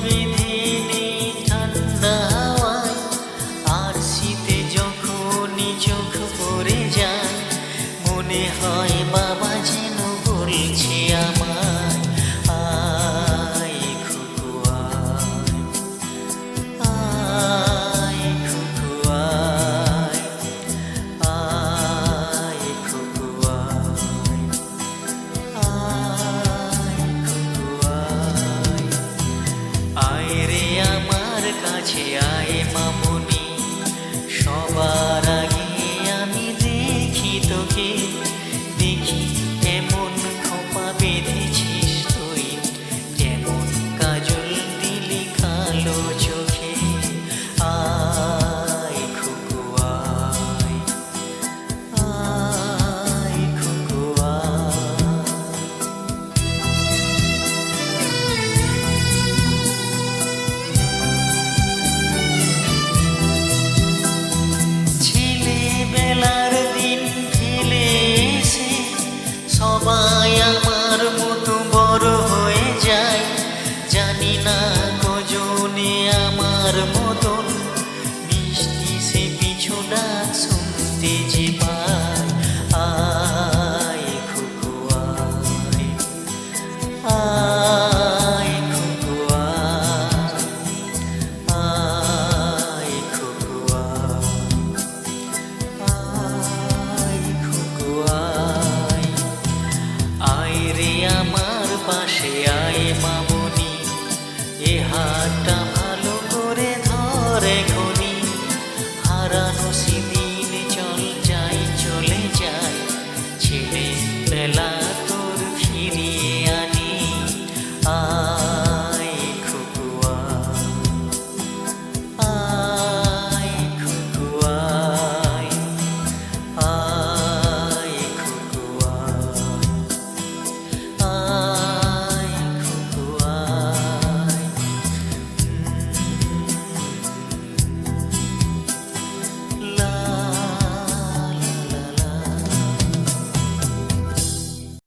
বেঁধে নেই ঠান্ডা হাওয়ায়, আর শীতে যখনই চোখ পড়ে যায় মনে হয় বাবা যেন বলছে আমায়, আয় খুকু আয়, আয় খুকু আয়, আয় খুকু আয়, আয় খুকু আয়। আয় রে আমার কাছে আয় মামুনি, সবার আগে আমি দেখি তোকে, দেখি কেমন খোপা বেঁধেছিস তুই, কেমন কাজল দিলি কালো চোখে, আয় খুকু আয়, আয় খুকু আয়। ছেলেবেলার দিন ফেলে এসে সবাই আমার মতো বড় হয়ে যায়, জানি না কজনে আমার মতন মিষ্টি সে পিছু ডাক শুনতে যে পায়, আয় খুকু আয়, আয় খুকু আয়, আয় খুকু আয়, আয় খুকু আয়। আয় রে আমার পাশে আয় মামুনি, এ হাতটা